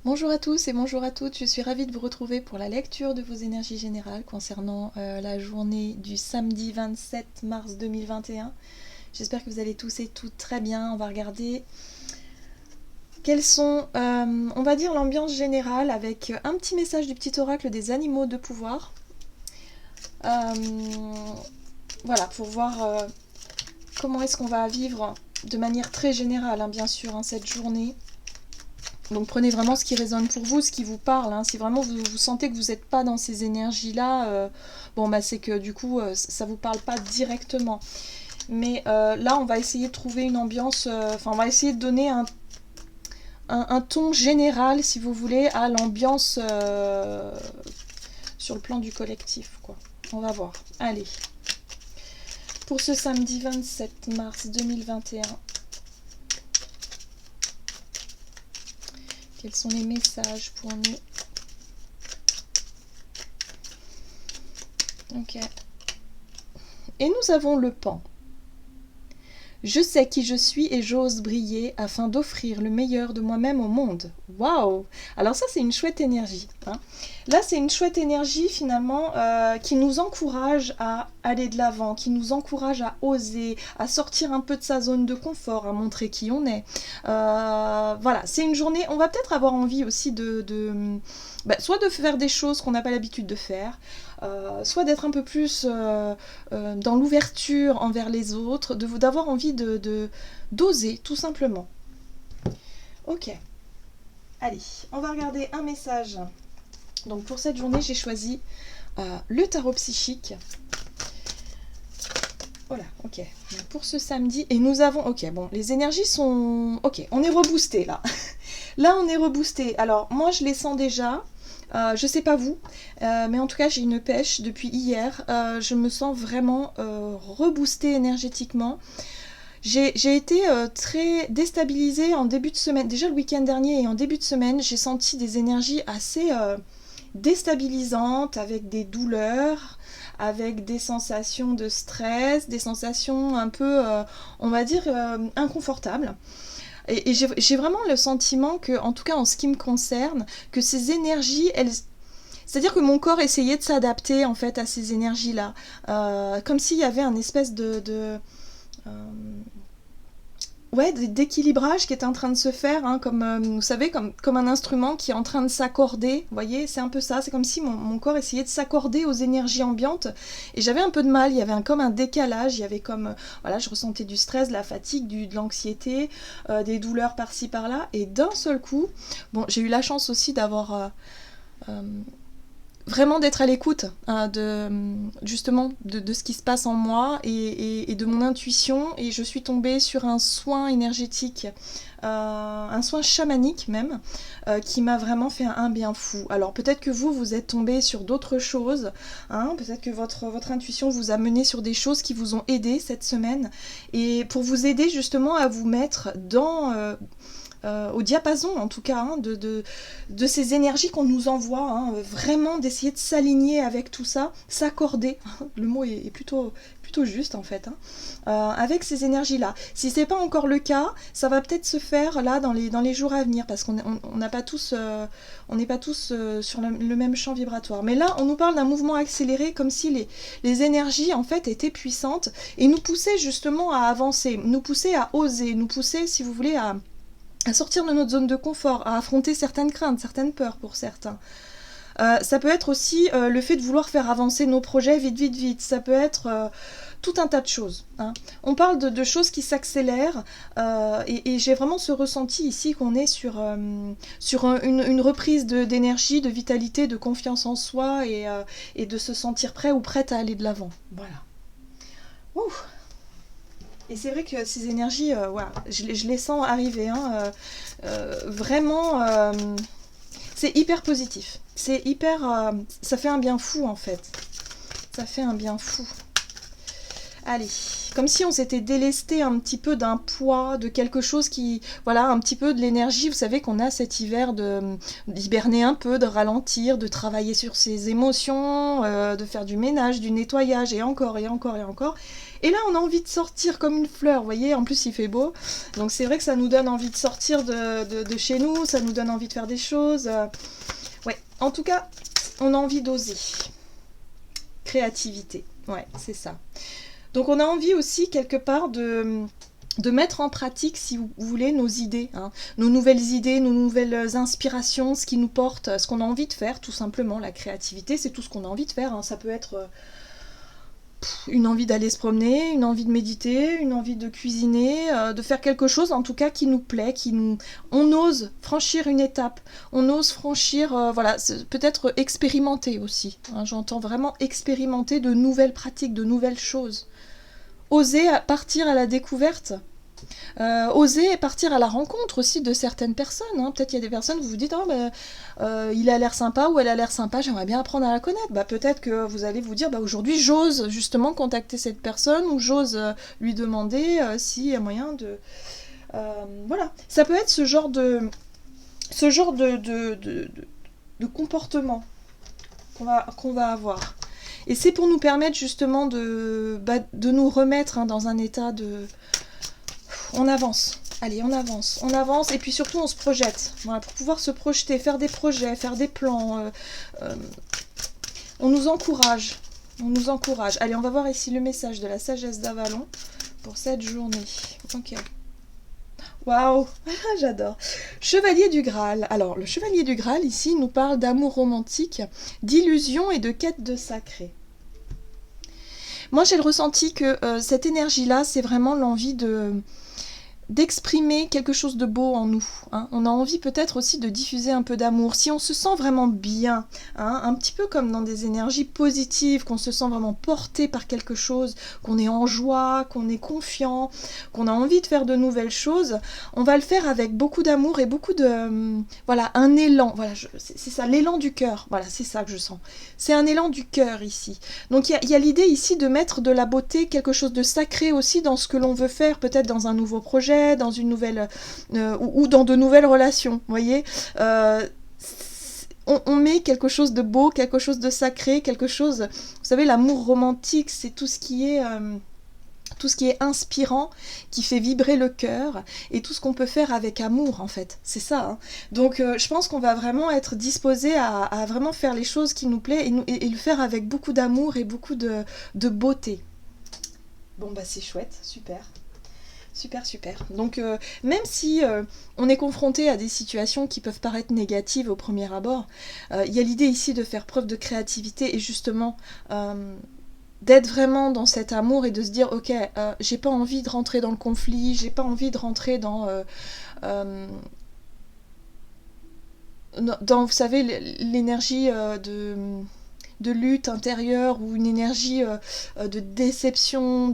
Bonjour à tous et bonjour à toutes, je suis ravie de vous retrouver pour la lecture de vos énergies générales concernant la journée du samedi 27 mars 2021. J'espère que vous allez tous et toutes très bien. On va regarder quelles sont, on va dire, l'ambiance générale avec un petit message du petit oracle des animaux de pouvoir. Euh, voilà, pour voir comment est-ce qu'on va vivre de manière très générale, hein, bien sûr, hein, cette journée. Donc prenez vraiment ce qui résonne pour vous, ce qui vous parle. Hein. Si vraiment vous sentez que vous n'êtes pas dans ces énergies-là, bon bah c'est que du coup ça ne vous parle pas directement. Mais là on va essayer de trouver une ambiance, on va essayer de donner un ton général, si vous voulez, à l'ambiance sur le plan du collectif, quoi. On va voir. Allez. Pour ce samedi 27 mars 2021, quels sont les messages pour nous? Ok. Et nous avons le pan. Je sais qui je suis et j'ose briller afin d'offrir le meilleur de moi-même au monde. Waouh! Alors ça, c'est une chouette énergie. Hein. Là, c'est une chouette énergie finalement qui nous encourage à aller de l'avant, qui nous encourage à oser, à sortir un peu de sa zone de confort, à montrer qui on est. Voilà, c'est une journée, on va peut-être avoir envie aussi soit de faire des choses qu'on n'a pas l'habitude de faire, soit d'être un peu plus dans l'ouverture envers les autres, d'avoir envie d'oser, tout simplement. Ok, allez, on va regarder un message. Donc pour cette journée, j'ai choisi le tarot psychique. Voilà, ok. Donc pour ce samedi, et nous avons... Ok, bon, les énergies sont... Ok, on est reboosté là. Là, on est reboosté. Alors, moi, je les sens déjà. Je sais pas vous, mais en tout cas j'ai une pêche depuis hier. Je me sens vraiment reboostée énergétiquement. J'ai été très déstabilisée en début de semaine. Déjà le week-end dernier et en début de semaine, j'ai senti des énergies assez déstabilisantes avec des douleurs, avec des sensations de stress, des sensations un peu, on va dire, inconfortables. Et j'ai vraiment le sentiment que, en tout cas en ce qui me concerne, que ces énergies, c'est-à-dire que mon corps essayait de s'adapter en fait à ces énergies-là, comme s'il y avait un espèce euh, ouais, d'équilibrage qui est en train de se faire, hein, comme vous savez, comme un instrument qui est en train de s'accorder. Vous voyez, c'est un peu ça. C'est comme si mon corps essayait de s'accorder aux énergies ambiantes. Et j'avais un peu de mal. Il y avait comme un décalage. Il y avait comme, voilà, je ressentais du stress, de la fatigue, de l'anxiété, des douleurs par-ci par-là. Et d'un seul coup, bon, j'ai eu la chance aussi d'avoir euh, vraiment d'être à l'écoute justement de ce qui se passe en moi et de mon intuition, et je suis tombée sur un soin énergétique, un soin chamanique même, qui m'a vraiment fait un bien fou. Alors peut-être que vous êtes tombé sur d'autres choses, hein, peut-être que votre intuition vous a mené sur des choses qui vous ont aidé cette semaine, et pour vous aider justement à vous mettre au diapason en tout cas, hein, de ces énergies qu'on nous envoie, hein, vraiment d'essayer de s'aligner avec tout ça, s'accorder, le mot est plutôt juste en fait, hein, avec ces énergies-là. Si c'est pas encore le cas, ça va peut-être se faire là dans les jours à venir, parce qu'on n'a pas tous, on n'est pas tous sur le même champ vibratoire. Mais là, on nous parle d'un mouvement accéléré, comme si les énergies en fait étaient puissantes et nous poussaient justement à avancer, nous poussaient à oser, nous poussaient, si vous voulez, à sortir de notre zone de confort, à affronter certaines craintes, certaines peurs pour certains. Ça peut être aussi le fait de vouloir faire avancer nos projets vite, vite, vite. Ça peut être tout un tas de choses. Hein. On parle de choses qui s'accélèrent, et j'ai vraiment ce ressenti ici qu'on est sur une reprise d'énergie, de vitalité, de confiance en soi, et de se sentir prêt ou prête à aller de l'avant. Voilà. Ouh. Et c'est vrai que ces énergies, voilà, je les sens arriver. Hein, vraiment, c'est hyper positif. C'est hyper... ça fait un bien fou, en fait. Ça fait un bien fou. Allez, comme si on s'était délesté un petit peu d'un poids, de quelque chose qui... Voilà, un petit peu de l'énergie. Vous savez qu'on a cet hiver d'hiberner un peu, de ralentir, de travailler sur ses émotions, de faire du ménage, du nettoyage, et encore, et encore, et encore. Et là, on a envie de sortir comme une fleur, vous voyez, en plus il fait beau. Donc c'est vrai que ça nous donne envie de sortir de chez nous, ça nous donne envie de faire des choses. Ouais, en tout cas, on a envie d'oser. Créativité, ouais, c'est ça. Donc on a envie aussi quelque part de mettre en pratique, si vous voulez, nos idées, hein, nos nouvelles idées, nos nouvelles inspirations, ce qui nous porte, ce qu'on a envie de faire, tout simplement. La créativité, c'est tout ce qu'on a envie de faire, hein. Ça peut être une envie d'aller se promener, une envie de méditer, une envie de cuisiner, de faire quelque chose en tout cas qui nous plaît, on ose franchir une étape, on ose franchir, voilà, peut-être expérimenter aussi, hein, j'entends vraiment expérimenter de nouvelles pratiques, de nouvelles choses. Oser partir à la découverte, oser partir à la rencontre aussi de certaines personnes, hein. Peut-être qu'il y a des personnes où vous vous dites oh, il a l'air sympa ou elle a l'air sympa, j'aimerais bien apprendre à la connaître. Peut-être que vous allez vous dire aujourd'hui j'ose justement contacter cette personne ou j'ose lui demander s'il y a moyen de... voilà, ça peut être ce genre de comportement qu'on va avoir. Et c'est pour nous permettre justement de nous remettre, hein, dans un état de... On avance, allez, on avance, et puis surtout on se projette. Voilà, pour pouvoir se projeter, faire des projets, faire des plans. On nous encourage, Allez, on va voir ici le message de la sagesse d'Avalon pour cette journée. Ok. Waouh, j'adore. Chevalier du Graal. Alors, le Chevalier du Graal, ici, nous parle d'amour romantique, d'illusion et de quête de sacré. Moi, j'ai le ressenti que cette énergie-là, c'est vraiment l'envie d'exprimer quelque chose de beau en nous, hein. On a envie peut-être aussi de diffuser un peu d'amour. Si on se sent vraiment bien, hein, un petit peu comme dans des énergies positives, qu'on se sent vraiment porté par quelque chose, qu'on est en joie, qu'on est confiant, qu'on a envie de faire de nouvelles choses, on va le faire avec beaucoup d'amour et beaucoup de... voilà, un élan. Voilà, c'est ça, l'élan du cœur. Voilà, c'est ça que je sens. C'est un élan du cœur ici. Donc il y a l'idée ici de mettre de la beauté, quelque chose de sacré aussi dans ce que l'on veut faire, peut-être dans un nouveau projet, dans une nouvelle ou dans de nouvelles relations, vous voyez, on met quelque chose de beau, quelque chose de sacré, quelque chose, vous savez, l'amour romantique, c'est tout ce qui est inspirant, qui fait vibrer le cœur, et tout ce qu'on peut faire avec amour, en fait, c'est ça, hein. Donc je pense qu'on va vraiment être disposé à vraiment faire les choses qui nous plaisent et le faire avec beaucoup d'amour et beaucoup de beauté. Bon c'est chouette, super. Super. Donc même si on est confronté à des situations qui peuvent paraître négatives au premier abord, il y a l'idée ici de faire preuve de créativité et justement d'être vraiment dans cet amour et de se dire ok, j'ai pas envie de rentrer dans le conflit, j'ai pas envie de rentrer dans vous savez, l'énergie de lutte intérieure ou une énergie de déception,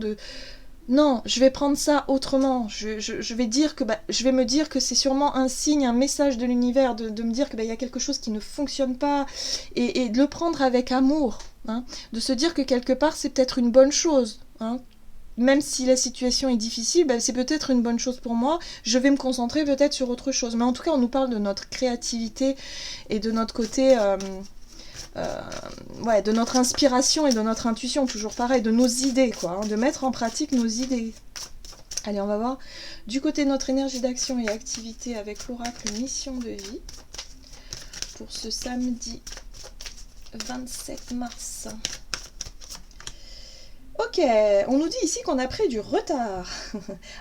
non, je vais prendre ça autrement. Je vais dire que je vais me dire que c'est sûrement un signe, un message de l'univers, de me dire que y a quelque chose qui ne fonctionne pas et de le prendre avec amour, hein, de se dire que quelque part c'est peut-être une bonne chose, hein. Même si la situation est difficile, c'est peut-être une bonne chose pour moi. Je vais me concentrer peut-être sur autre chose. Mais en tout cas, on nous parle de notre créativité et de notre côté... de notre inspiration et de notre intuition, toujours pareil, de nos idées, quoi, hein, de mettre en pratique nos idées. Allez, on va voir du côté de notre énergie d'action et activité avec l'oracle mission de vie pour ce samedi 27 mars. Ok, on nous dit ici qu'on a pris du retard.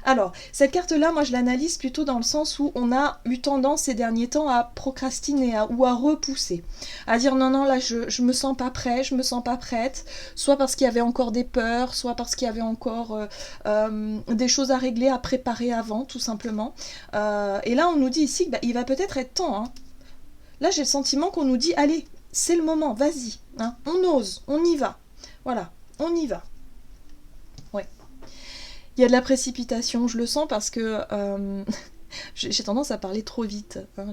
Alors, cette carte-là, moi je l'analyse plutôt dans le sens où on a eu tendance ces derniers temps à procrastiner ou à repousser. À dire non, là je me sens pas prêt, je me sens pas prête. Soit parce qu'il y avait encore des peurs, soit parce qu'il y avait encore des choses à régler, à préparer avant, tout simplement. Et là on nous dit ici qu'il va peut-être être temps, hein. Là j'ai le sentiment qu'on nous dit, allez, c'est le moment, vas-y, hein, on ose, on y va. Voilà, on y va. Il y a de la précipitation, je le sens parce que j'ai tendance à parler trop vite, hein,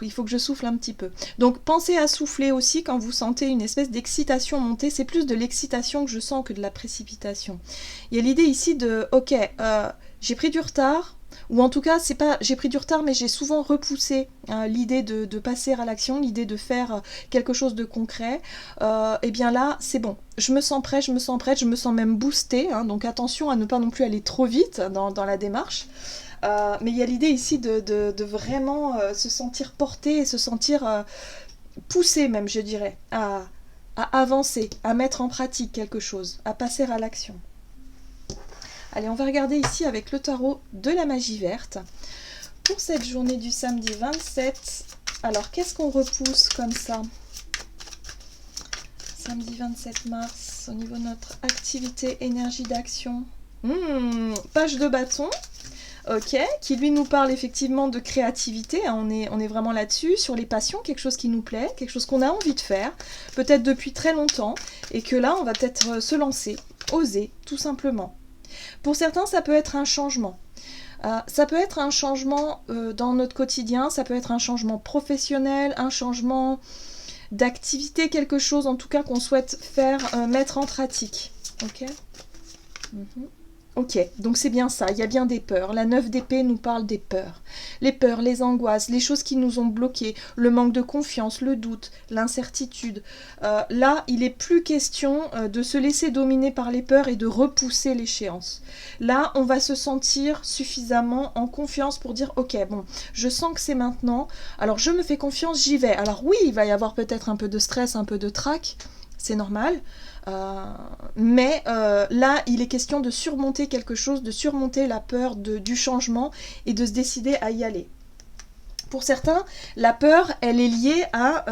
il faut que je souffle un petit peu. Donc pensez à souffler aussi quand vous sentez une espèce d'excitation monter, c'est plus de l'excitation que je sens que de la précipitation. Il y a l'idée ici de, ok, j'ai pris du retard, ou en tout cas, c'est pas, j'ai pris du retard, mais j'ai souvent repoussé l'idée de passer à l'action, l'idée de faire quelque chose de concret, et bien là, c'est bon. Je me sens prête, je me sens prête, je me sens même boostée, hein, donc attention à ne pas non plus aller trop vite dans la démarche. Mais il y a l'idée ici de vraiment se sentir porté et se sentir poussé même, je dirais, à avancer, à mettre en pratique quelque chose, à passer à l'action. Allez, on va regarder ici avec le tarot de la magie verte. Pour cette journée du samedi 27, alors qu'est-ce qu'on repousse comme ça? Samedi 27 mars, au niveau de notre activité, énergie d'action. Page de bâton. Ok, qui lui nous parle effectivement de créativité, hein, on est vraiment là-dessus, sur les passions, quelque chose qui nous plaît, quelque chose qu'on a envie de faire, peut-être depuis très longtemps, et que là on va peut-être se lancer, oser, tout simplement. Pour certains, ça peut être un changement. Ça peut être un changement dans notre quotidien, ça peut être un changement professionnel, un changement d'activité, quelque chose en tout cas qu'on souhaite faire, mettre en pratique. Ok. Ok, donc c'est bien ça, il y a bien des peurs. La 9 d'épée nous parle des peurs. Les peurs, les angoisses, les choses qui nous ont bloqués, le manque de confiance, le doute, l'incertitude. Là, il n'est plus question de se laisser dominer par les peurs et de repousser l'échéance. Là, on va se sentir suffisamment en confiance pour dire « Ok, bon, je sens que c'est maintenant, alors je me fais confiance, j'y vais. » Alors oui, il va y avoir peut-être un peu de stress, un peu de trac, c'est normal. Mais là, il est question de surmonter quelque chose, de surmonter la peur du changement et de se décider à y aller. Pour certains, la peur, elle est liée à...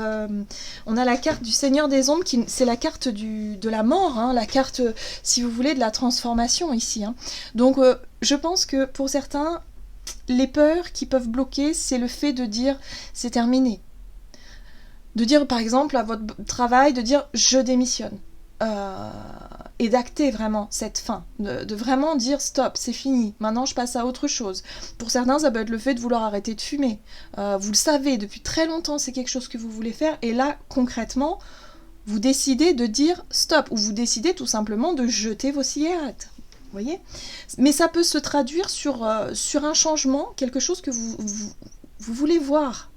on a la carte du Seigneur des Ombres, c'est la carte de la mort, hein, la carte, si vous voulez, de la transformation ici. Hein. Donc, je pense que pour certains, les peurs qui peuvent bloquer, c'est le fait de dire « c'est terminé ». De dire, par exemple, à votre travail, de dire « je démissionne ». Et d'acter vraiment cette fin, de vraiment dire stop, c'est fini, maintenant je passe à autre chose. Pour certains, ça peut être le fait de vouloir arrêter de fumer. Vous le savez, depuis très longtemps, c'est quelque chose que vous voulez faire, et là, concrètement, vous décidez de dire stop, ou vous décidez tout simplement de jeter vos cigarettes. Vous voyez ? Mais ça peut se traduire sur un changement, quelque chose que vous voulez voir.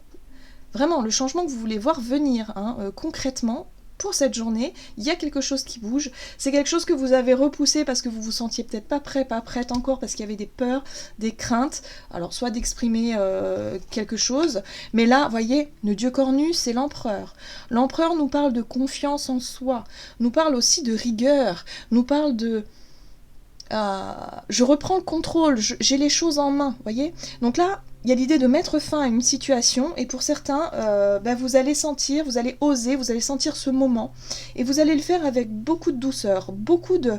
Vraiment, le changement que vous voulez voir venir, hein, concrètement. Pour cette journée, il y a quelque chose qui bouge. C'est quelque chose que vous avez repoussé parce que vous vous sentiez peut-être pas prêt, pas prête encore, parce qu'il y avait des peurs, des craintes. Alors, soit d'exprimer quelque chose. Mais là, voyez, le dieu cornu, c'est l'empereur. L'empereur nous parle de confiance en soi. Nous parle aussi de rigueur. Nous parle de... je reprends le contrôle. J'ai les choses en main, voyez. Donc là... il y a l'idée de mettre fin à une situation et pour certains, vous allez sentir, vous allez oser, vous allez sentir ce moment et vous allez le faire avec beaucoup de douceur, beaucoup de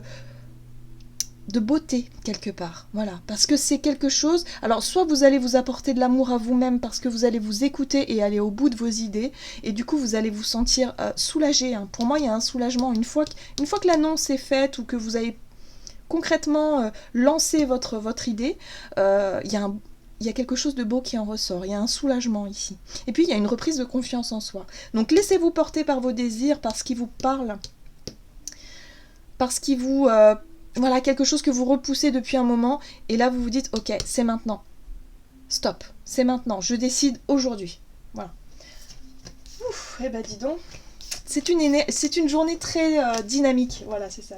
beauté quelque part, voilà, parce que c'est quelque chose, alors soit vous allez vous apporter de l'amour à vous-même parce que vous allez vous écouter et aller au bout de vos idées et du coup vous allez vous sentir soulagé, hein. Pour moi il y a un soulagement, une fois que l'annonce est faite ou que vous avez concrètement lancé votre idée, il y a quelque chose de beau qui en ressort, il y a un soulagement ici. Et puis il y a une reprise de confiance en soi. Donc laissez-vous porter par vos désirs, par ce qui vous parle, par ce qui vous... voilà, quelque chose que vous repoussez depuis un moment, et là vous vous dites, ok, c'est maintenant. Stop, c'est maintenant, je décide aujourd'hui. Voilà. Ouf, eh ben dis donc. C'est une journée très dynamique, voilà, c'est ça.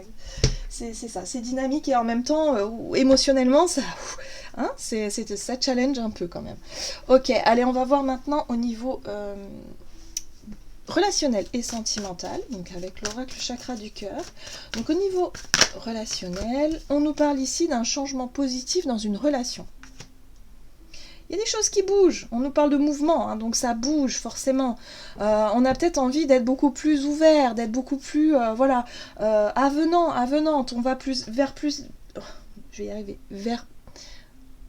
C'est ça, c'est dynamique et en même temps, émotionnellement, ça challenge un peu quand même. Ok, allez, on va voir maintenant au niveau relationnel et sentimental, donc avec l'oracle chakra du cœur. Donc au niveau relationnel, on nous parle ici d'un changement positif dans une relation. Il y a des choses qui bougent, on nous parle de mouvement, hein, donc ça bouge forcément. On a peut-être envie d'être beaucoup plus ouvert, d'être beaucoup plus, avenante, on va je vais y arriver,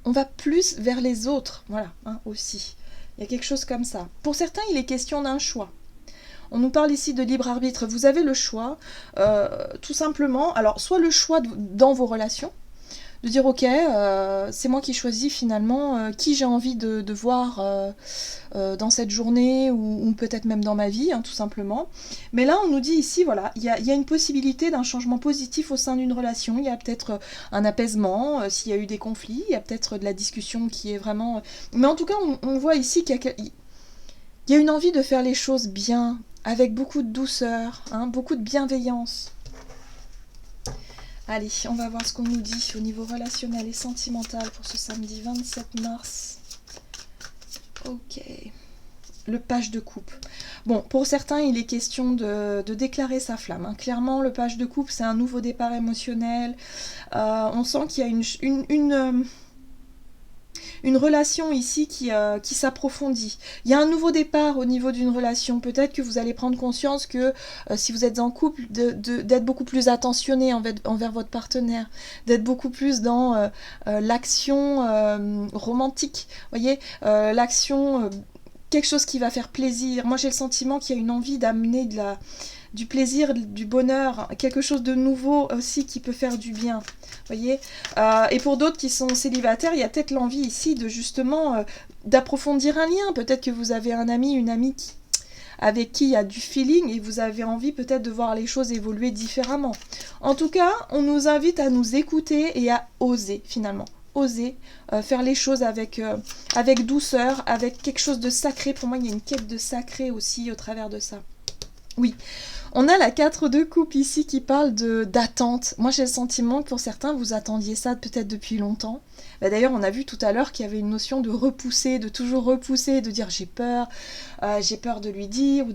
on va plus vers les autres, voilà, hein, aussi. Il y a quelque chose comme ça. Pour certains, il est question d'un choix. On nous parle ici de libre arbitre, vous avez le choix, tout simplement, alors soit le choix dans vos relations, de dire ok, c'est moi qui choisis finalement qui j'ai envie de voir dans cette journée ou peut-être même dans ma vie, hein, tout simplement. Mais là, on nous dit ici, voilà, il y a une possibilité d'un changement positif au sein d'une relation. Il y a peut-être un apaisement, s'il y a eu des conflits, il y a peut-être de la discussion qui est vraiment... Mais en tout cas, on voit ici qu'il y a une envie de faire les choses bien, avec beaucoup de douceur, hein, beaucoup de bienveillance. Allez, on va voir ce qu'on nous dit au niveau relationnel et sentimental pour ce samedi 27 mars. Ok. Le page de coupe. Bon, pour certains, il est question de déclarer sa flamme, hein. Clairement, le page de coupe, c'est un nouveau départ émotionnel. On sent qu'il y a une relation ici qui s'approfondit. Il y a un nouveau départ au niveau d'une relation. Peut-être que vous allez prendre conscience que si vous êtes en couple, d'être beaucoup plus attentionné envers votre partenaire, d'être beaucoup plus dans l'action romantique, voyez, l'action, quelque chose qui va faire plaisir. Moi, j'ai le sentiment qu'il y a une envie d'amener du plaisir, du bonheur, quelque chose de nouveau aussi qui peut faire du bien. Voyez, et pour d'autres qui sont célibataires, il y a peut-être l'envie ici de justement d'approfondir un lien. Peut-être que vous avez un ami, une amie avec qui il y a du feeling et vous avez envie peut-être de voir les choses évoluer différemment. En tout cas, on nous invite à nous écouter et à oser finalement. Oser faire les choses avec douceur, avec quelque chose de sacré. Pour moi, il y a une quête de sacré aussi au travers de ça. Oui. On a la 4 de coupe ici qui parle d'attente. Moi, j'ai le sentiment que pour certains, vous attendiez ça peut-être depuis longtemps. D'ailleurs, on a vu tout à l'heure qu'il y avait une notion de repousser, de toujours repousser, de dire j'ai peur de lui dire ou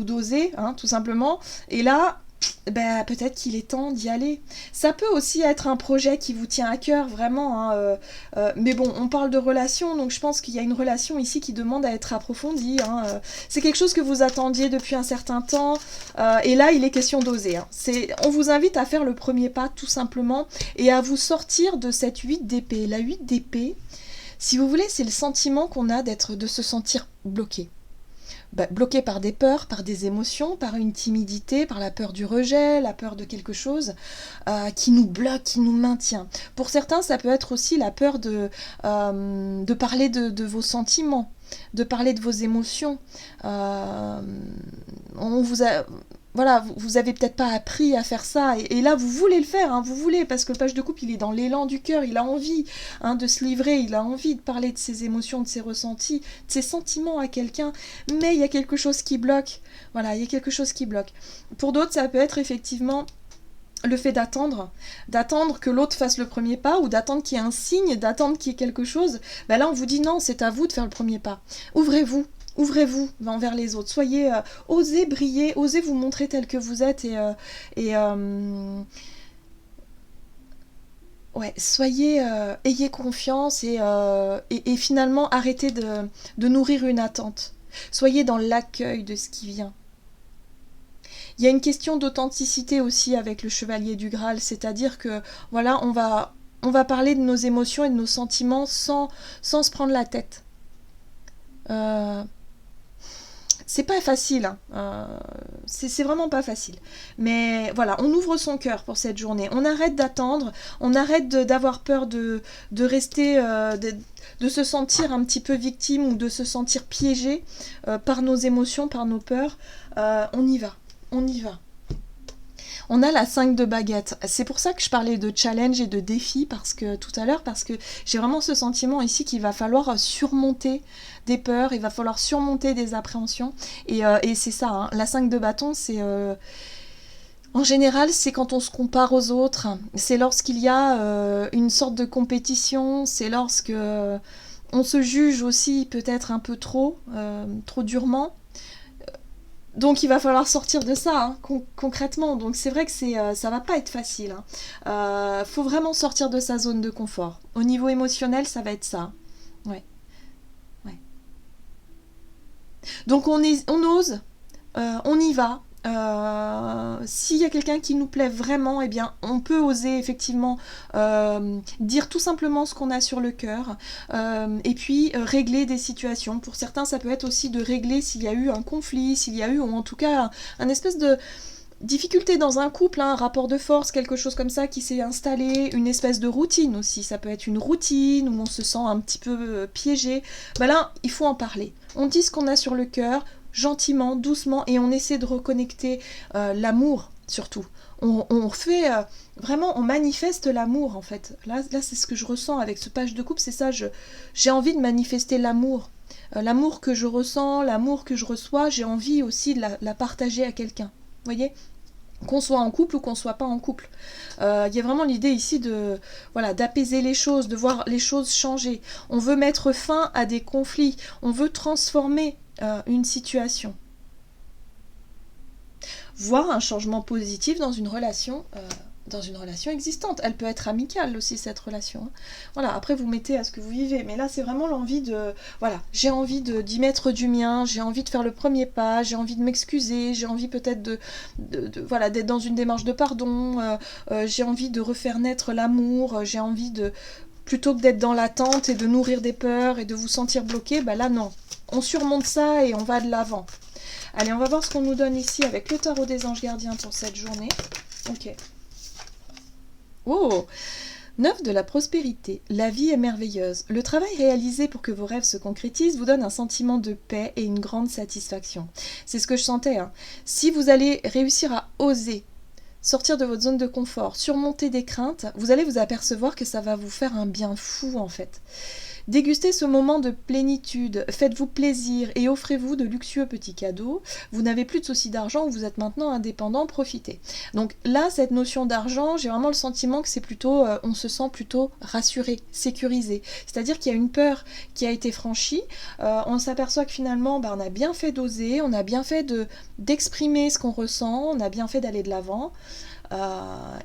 d'oser, hein, tout simplement. Et là, peut-être qu'il est temps d'y aller. Ça peut aussi être un projet qui vous tient à cœur, vraiment. Hein, mais bon, on parle de relation, donc je pense qu'il y a une relation ici qui demande à être approfondie. Hein, c'est quelque chose que vous attendiez depuis un certain temps. Et là, il est question d'oser. Hein. On vous invite à faire le premier pas, tout simplement, et à vous sortir de cette 8 d'épée. La 8 d'épée, si vous voulez, c'est le sentiment qu'on a de se sentir bloqué. Bloqué par des peurs, par des émotions, par une timidité, par la peur du rejet, la peur de quelque chose qui nous bloque, qui nous maintient. Pour certains, ça peut être aussi la peur de parler de vos sentiments, de parler de vos émotions. Voilà, vous avez peut-être pas appris à faire ça, et là vous voulez le faire, hein, vous voulez, parce que le page de coupe il est dans l'élan du cœur, il a envie de se livrer, il a envie de parler de ses émotions, de ses ressentis, de ses sentiments à quelqu'un, mais il y a quelque chose qui bloque, voilà, il y a quelque chose qui bloque. Pour d'autres, ça peut être effectivement le fait d'attendre que l'autre fasse le premier pas, ou d'attendre qu'il y ait un signe, d'attendre qu'il y ait quelque chose. Là on vous dit non, c'est à vous de faire le premier pas. Ouvrez-vous envers les autres. Soyez, osez briller, osez vous montrer tel que vous êtes soyez, ayez confiance et finalement arrêtez de nourrir une attente. Soyez dans l'accueil de ce qui vient. Il y a une question d'authenticité aussi avec le chevalier du Graal, c'est-à-dire que voilà, on va parler de nos émotions et de nos sentiments sans se prendre la tête. C'est pas facile, hein. C'est vraiment pas facile. Mais voilà, on ouvre son cœur pour cette journée. On arrête d'attendre, on arrête d'avoir peur de rester, de se sentir un petit peu victime ou de se sentir piégé par nos émotions, par nos peurs. On y va. On a la 5 de baguette. C'est pour ça que je parlais de challenge et de défi tout à l'heure, parce que j'ai vraiment ce sentiment ici qu'il va falloir surmonter des peurs, il va falloir surmonter des appréhensions. Et c'est ça, hein. La 5 de bâton, c'est... en général, c'est quand on se compare aux autres, c'est lorsqu'il y a une sorte de compétition, c'est lorsque on se juge aussi peut-être un peu trop durement. Donc il va falloir sortir de ça, hein, concrètement. Donc c'est vrai que ça va pas être facile. Hein. Faut vraiment sortir de sa zone de confort. Au niveau émotionnel, ça va être ça. Ouais. Donc on ose, on y va. S'il y a quelqu'un qui nous plaît vraiment, eh bien, on peut oser effectivement dire tout simplement ce qu'on a sur le cœur et puis régler des situations. Pour certains, ça peut être aussi de régler s'il y a eu un conflit, s'il y a eu, ou en tout cas, un espèce de difficulté dans un couple, hein, un rapport de force, quelque chose comme ça qui s'est installé, une espèce de routine aussi. Ça peut être une routine où on se sent un petit peu piégé. Ben là, il faut en parler. On dit ce qu'on a sur le cœur, gentiment, doucement, et on essaie de reconnecter l'amour surtout. On fait vraiment, on manifeste l'amour en fait. Là c'est ce que je ressens avec ce page de couple, c'est ça, j'ai envie de manifester l'amour. L'amour que je ressens, l'amour que je reçois, j'ai envie aussi de la partager à quelqu'un. Vous voyez ? Qu'on soit en couple ou qu'on soit pas en couple. Il y a vraiment l'idée ici de voilà, d'apaiser les choses, de voir les choses changer. On veut mettre fin à des conflits, on veut transformer une situation. Voir un changement positif dans une relation existante. Elle peut être amicale aussi, cette relation. Hein. Voilà, après vous mettez à ce que vous vivez, mais là c'est vraiment l'envie de... Voilà, j'ai envie d'y mettre du mien, j'ai envie de faire le premier pas, j'ai envie de m'excuser, j'ai envie peut-être voilà, d'être dans une démarche de pardon, j'ai envie de refaire naître l'amour, j'ai envie de... Plutôt que d'être dans l'attente et de nourrir des peurs et de vous sentir bloqué, bah là non. On surmonte ça et on va de l'avant. Allez, on va voir ce qu'on nous donne ici avec le tarot des anges gardiens pour cette journée. Ok. Oh, 9 de la prospérité. La vie est merveilleuse. Le travail réalisé pour que vos rêves se concrétisent vous donne un sentiment de paix et une grande satisfaction. C'est ce que je sentais. Hein. Si vous allez réussir à oser sortir de votre zone de confort, surmonter des craintes, vous allez vous apercevoir que ça va vous faire un bien fou en fait. Dégustez ce moment de plénitude, faites-vous plaisir et offrez-vous de luxueux petits cadeaux. Vous n'avez plus de soucis d'argent, vous êtes maintenant indépendant, profitez. Donc là, cette notion d'argent, j'ai vraiment le sentiment que c'est plutôt, on se sent plutôt rassuré, sécurisé. C'est-à-dire qu'il y a une peur qui a été franchie, on s'aperçoit que finalement, on a bien fait d'oser, on a bien fait d'exprimer ce qu'on ressent, on a bien fait d'aller de l'avant.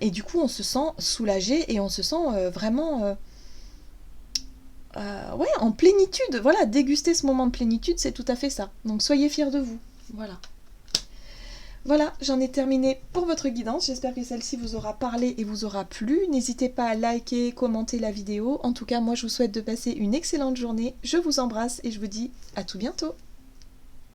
Et du coup, on se sent soulagé et on se sent vraiment... ouais, en plénitude, voilà, déguster ce moment de plénitude, c'est tout à fait ça. Donc soyez fiers de vous, voilà. Voilà, j'en ai terminé pour votre guidance. J'espère que celle-ci vous aura parlé et vous aura plu. N'hésitez pas à liker, commenter la vidéo. En tout cas, moi, je vous souhaite de passer une excellente journée. Je vous embrasse et je vous dis à tout bientôt.